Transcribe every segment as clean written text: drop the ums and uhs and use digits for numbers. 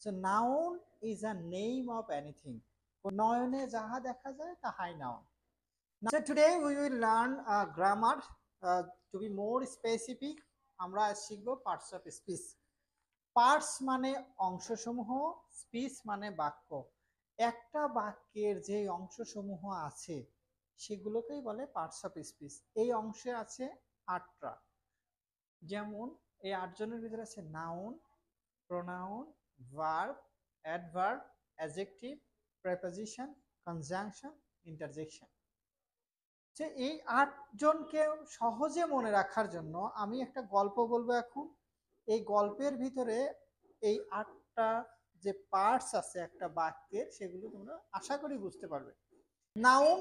So noun is a name of anything. নয়নে যাহা দেখা যায় তাহাই noun. So today we will learn grammar. To be more specific, আমরা শিখব parts of speech. Parts মানে অংশসমূহ, speech মানে বাক্য। একটা বাক্যের যে অংশসমূহ আছে সেগুলোকেই বলে পার্টস অফ স্পিচ। এই অংশে আছে 8টা। যেমন এই 8 জনের ভিতরে আছে noun, pronoun, verb, adverb, adjective, preposition, conjunction, interjection. যে এই 8 জনকে সহজে মনে রাখার জন্য আমি একটা গল্প বলবো এখন। এই গল্পের ভিতরে এই 8টা যে পার্টস আছে একটা বাক্যের, সেগুলো তোমরা আশা করি বুঝতে পারবে। নাউন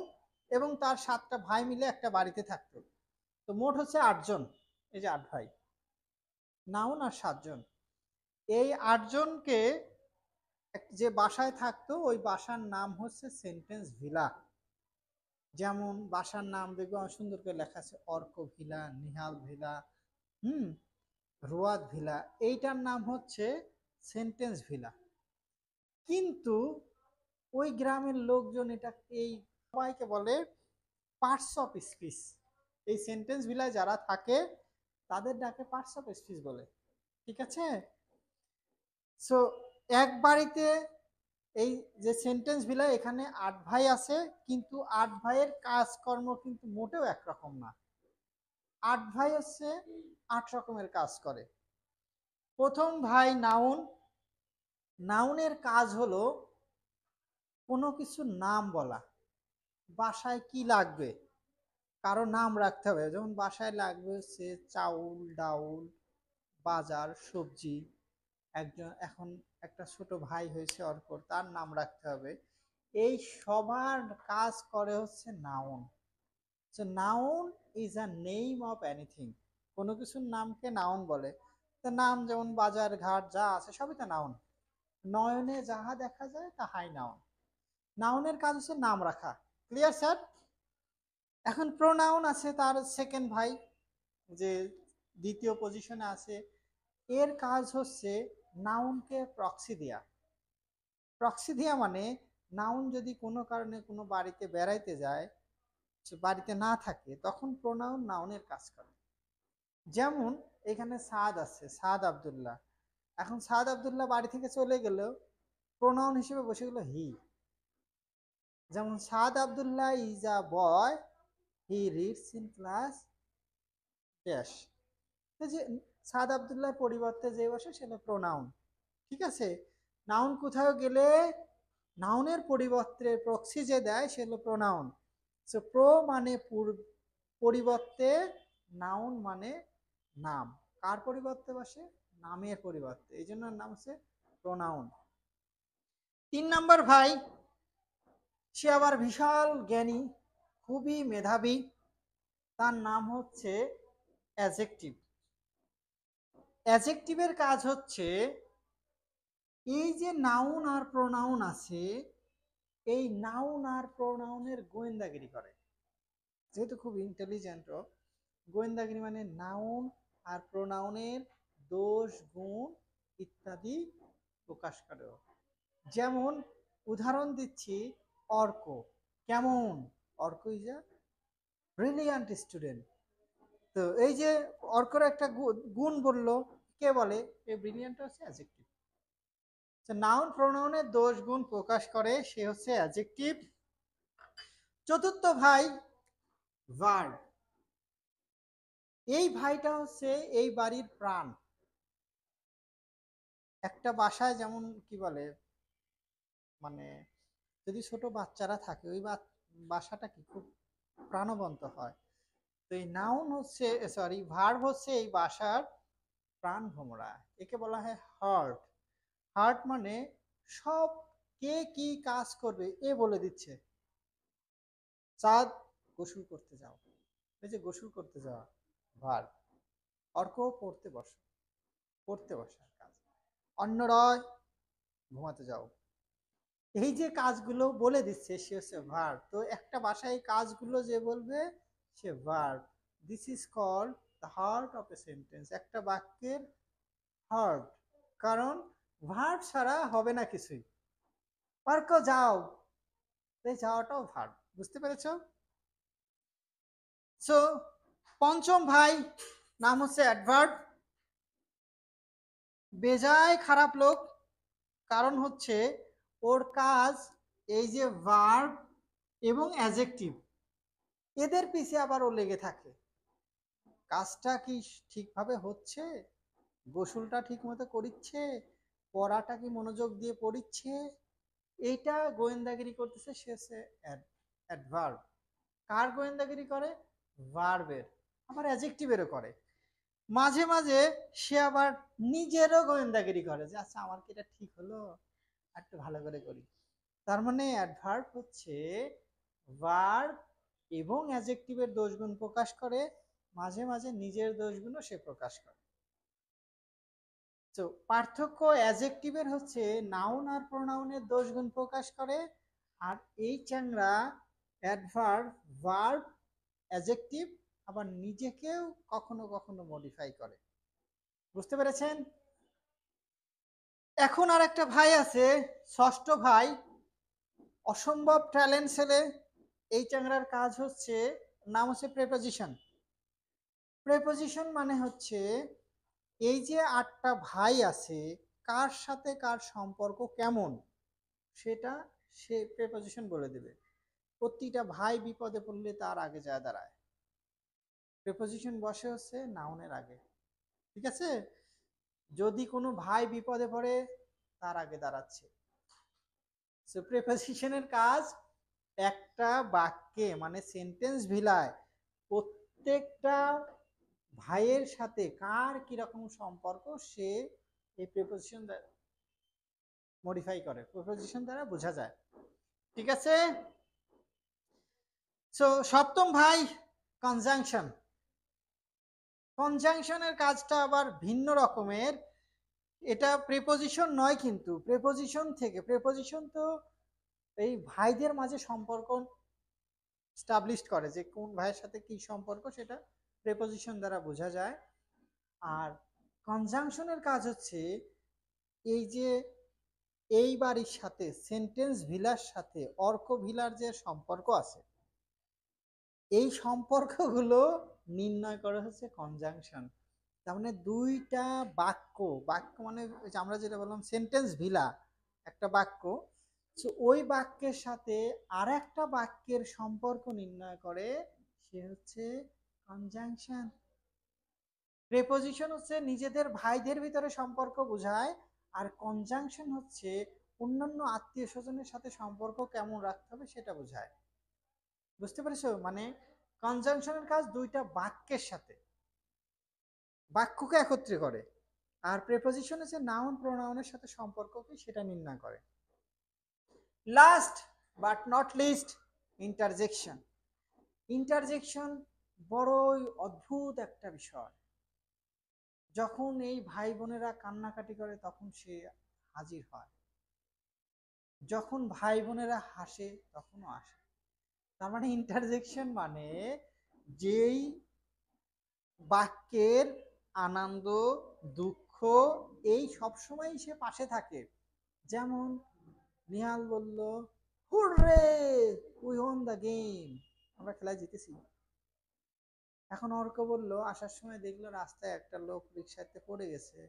এবং তার 7টা ভাই মিলে একটা বাড়িতে থাকতো। তো মোট হচ্ছে 8 জন। এই যে 8 ভাই, নাউন আর 7 জন। এই 8 জনকে যে বাসায় থাকতো ওই বাসার নাম হচ্ছে সেন্টেন্স ভিলা। যেমন বাসার নাম দেখবে সুন্দর করে লেখা আছে Arka villa, Nihal villa, Rowad villa. এইটার নাম হচ্ছে সেন্টেন্স ভিলা। কিন্তু ওই গ্রামের লোকজন এটা এই সবাইকে বলে পার্টস অফ স্পিচ। এই সেন্টেন্স ভিলায় যারা থাকে তাদের ডাকে পার্টস অফ স্পিচ বলে। ঠিক আছে? সো এক বাড়িতে এই যে সেন্টেন্স ভিলায় এখানে 8 ভাই আছে, কিন্তু 8 ভাইয়ের কাজকর্ম কিন্তু মোটেও একরকম না। 8 ভাই হচ্ছে 8 রকমের কাজ করে। প্রথম ভাই নাউন। নাউনের কাজ হলো কোনো কিছু নাম বলা। বাসায় কি লাগবে কারো নাম রাখতে হবে। যেমন বাসায় লাগবে হচ্ছে চাউল, ডাউল, বাজার, সবজি। এখন একটা ছোট ভাই হয়েছে অর্কর, তার নাম রাখতে হবে। এই সবার কাজ করে হচ্ছে noun. So noun is a name of anything. কোনো কিছুর নামকে নাউন বলে। তো নাম যেমন বাজার, ঘাট যা আছে সবই তো নাউন। নয়নে যাহা দেখা যায় তাহাই নাউন। নাউনের কাজ হচ্ছে নাম রাখা। Clear sir? এখন প্রোনাউন আছে তার সেকেন্ড ভাই, যে দ্বিতীয় পজিশনে আছে। এর কাজ হচ্ছে নাউনকে প্রক্সি দেয়া। প্রক্সি দেয়া মানে নাউন যদি কোনো কারণে কোনো বাড়িতে বেড়াইতে যায়, বাড়িতে না থাকে, তখন প্রোনাউন নাউনের কাজ করে। যেমন এখানে সাদ আছে, সাদ আব্দুল্লাহ। এখন সাদ আব্দুল্লাহ বাড়ি থেকে চলে গেলেও প্রোনাউন হিসেবে বসে গেল হি। যেমন Saad Abdullah is a boy, he reads in class dash. যে সাদ আব্দুল্লাহর পরিবর্তে যে বসে সেটা প্রোনাউন। ঠিক আছে? নাউন কোথাও গেলে নাউনের পরিবর্তে প্রক্সি যে দেয় সেগুলো প্রোনাউন। সো প্রো মানে পরিবর্তে, নাউন মানে নাম। কার পরিবর্তে বসে? নামের পরিবর্তে। এই জন্য নাম হচ্ছে প্রোনাউন। 3 নাম্বার ভাই, সে আবার বিশাল জ্ঞানী, খুবই মেধাবী। তার নাম হচ্ছে অ্যাডজেক্টিভ। অ্যাডজেক্টিভের কাজ হচ্ছে এই যে নাউন আর প্রোনাউন আছে, এই নাউন আর প্রোনাউনের গোয়েন্দাগিরি করে। যেহেতু খুব ইন্টেলিজেন্ট, গোয়েন্দাগিরি মানে নাউন আর প্রোনাউনের দোষ, গুণ ইত্যাদি প্রকাশ করে। যেমন উদাহরণ দিচ্ছি, অর্ক কেমন? Arko is a brilliant student. তো এই যে অর্কর একটা গুণ বললো, কে বলে? এই ব্রিলিয়ান্ট হচ্ছে অ্যাডজেক্টিভ। নাউন প্রোনাউনের দোষ গুণ প্রকাশ করে, সে হচ্ছে অ্যাডজেক্টিভ। চতুর্থ ভাই ভার্ব। এই ভাইটা হচ্ছে এই বাড়ির প্রাণ। একটা বাসায় যেমন কি বলে, মানে যদি ছোট বাচ্চারা থাকে ওই বাসাটা কি খুব প্রাণবন্ত হয়। তো এই নাউন হচ্ছে, সরি ভার্ব হচ্ছে এই বাসার প্রাণ ভোমরা। একে বলা হয় হার্ট। হার্ট মানে সব, কে কি কাজ করবে এ বলে দিচ্ছে। চাঁদ গোসল করতে যাও, এই যে গোসল করতে যাওয়া ভার্ব। অর্ক পড়তে বসো, পড়তে বসার কাজ। অন্যরয় ঘুমাতে যাও। এই যে কাজগুলো বলে দিচ্ছে সে হচ্ছে ভার্ব। তো একটা ভাষায় এই কাজগুলো যে বলবে সে verb. This is called the heart of a sentence. একটা বাক্যের হার্ট, কারণ ভার্ব ছাড়া হবে না কিছুই। অর্ক যাও, এই যাওয়াটাও ভার্ব। বুঝতে পেরেছো? সো পঞ্চম ভাই নাম হচ্ছে অ্যাডভার্ব। বেজায় খারাপ লোক, কারণ হচ্ছে ওর কাজ এই যে ভার্ব এবং অ্যাডজেক্টিভ, এদের পিছে আবার ও লেগে থাকে। কাজটা কি ঠিকভাবে হচ্ছে, গোসলটা ঠিক মতো করিচ্ছে, পড়াটা কি মনোযোগ দিয়ে পড়িচ্ছে, এইটা গোয়েন্দাগিরি করতেছে। সে অ্যাডভার্ব। কার গোয়েন্দাগিরি করে? ভার্বের। আবার অ্যাডজেক্টিভেরও করে। মাঝে মাঝে সে আবার নিজেরও গোয়েন্দাগিরি করে যে আচ্ছা আমার কি এটা ঠিক হলো, একটু ভালো করে করি। তার মানে অ্যাডভার্ব হচ্ছে ভার্ব এবং অ্যাডজেক্টিভের দোষগুণ প্রকাশ করে, মাঝে মাঝে নিজের দোষগুণও সে প্রকাশ করে। তো পার্থক্য অ্যাডজেক্টিভের হচ্ছে নাউন আর প্রোনাউনের দোষগুণ প্রকাশ করে, আর এই চ্যাংড়া অ্যাডভার্ব, ভার্ব, অ্যাডজেক্টিভ আবার নিজেকেও কখনো কখনো মডিফাই করে। বুঝতে পেরেছেন? এখন আর একটা ভাই আছে, ষষ্ঠ ভাই, অসম্ভব ট্যালেন্ট ছেলে। এই চ্যাংড়ার কাজ হচ্ছে, নাম হচ্ছে প্রেপোজিশন। প্রেপোজিশন মানে হচ্ছে এই যে আটটা ভাই আছে, কার সাথে কার সম্পর্ক কেমন সেটা সে প্রেপোজিশন বলে দেবে। প্রতিটা ভাই বিপদে পড়লে তার আগে যায় দাঁড়ায়। প্রেপোজিশন বসে হচ্ছে নাউনের আগে। ঠিক আছে? যদি কোনো ভাই বিপদে পড়ে তার আগে দাঁড়াচ্ছে। সো প্রেপোজিশনের কাজ একটা বাক্যে মানে সেন্টেন্স ভিলায় প্রত্যেকটা ভাইয়ের সাথে কার কিরকম সম্পর্ক সে এই প্রেপোজিশন মডিফাই করে, প্রেপোজিশন দ্বারা বোঝা যায়। ঠিক আছে? সো সপ্তম ভাই কনজাংশন। কনজাংশনের কাজটা আবার ভিন্ন রকমের। এটা প্রেপোজিশন নয়, কিন্তু প্রেপোজিশন থেকে, প্রেপোজিশন তো এই ভাইদের মাঝে সম্পর্ক স্টাবলিশ করে যে কোন ভাইয়ের সাথে কি সম্পর্ক, সেটা প্রেপোজিশন দ্বারা বোঝা যায়। আর কনজাংশনের কাজ হচ্ছে এই যে এই বাড়ির সাথে সেন্টেন্স ভিলার সাথে অর্ক ভিলার যে সম্পর্ক আছে, এই সম্পর্কগুলো নির্ণয় করা হচ্ছে কনজাংশন। তার মানে দুইটা বাক্য, বাক্য মানে আমরা যেটা বললাম সেন্টেন্স ভিলা, একটা বাক্য, ওই বাক্যের সাথে আর একটা বাক্যের সম্পর্ক নির্ণয় করে, সে হচ্ছে কনজাংশন। প্রেপোজিশন হচ্ছে নিজেদের ভাইদের ভিতরে সম্পর্ক বোঝায়, আর কনজাংশন হচ্ছে অন্যান্য আত্মীয় স্বজনের সাথে সম্পর্ক কেমন রাখতে হবে সেটা বোঝায়। বুঝতে পেরেছো? মানে কনজাংশনের কাজ দুইটা বাক্যের সাথে, বাক্যকে একত্রে করে। আর প্রেপোজিশন হচ্ছে নাউন প্রোনাউনের সাথে সম্পর্ক কি সেটা নির্ণয় করে। Last but not list, interjection. Interjection বড়ই অদ্ভুত একটা বিষয়। যখন এই ভাই বোনেরা কান্নাকাটি করে তখন সে হাজির হয়, যখন ভাই বোনেরা হাসে তখনও আসে। তার মানে ইন্টারজেকশন মানে যেই বাক্যের আনন্দ, দুঃখ এই সবসময় সে পাশে থাকে। যেমন নিহাল বলল hurray we won the game, আমরা খেলায় জিতেছি। এখন অর্ক বলল আসার সময় দেখলো রাস্তায় একটা লোক রিক্সাতে পড়ে গেছে,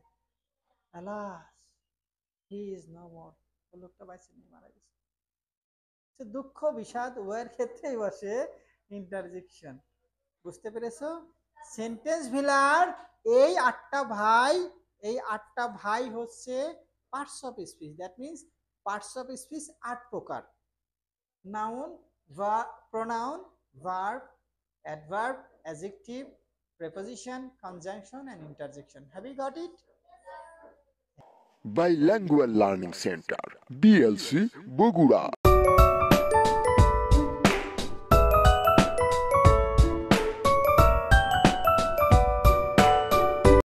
আলাস হি ইজ নো মোর, ও লোকটা বাইসে নিয়ে মারা গেছে। দুঃখ বিষাদ উভয়ের ক্ষেত্রেই বসে ইন্টারজেকশন। বুঝতে পেরেছো? সেন্টেন্স ভিলার এই আটটা ভাই, এই আটটা ভাই হচ্ছে parts of speech. That means parts of speech আট প্রকার: noun, pronoun, verb, adverb, adjective, preposition, conjunction and interjection. Have you got it? Bilingual Learning Center, BLC, Bogura.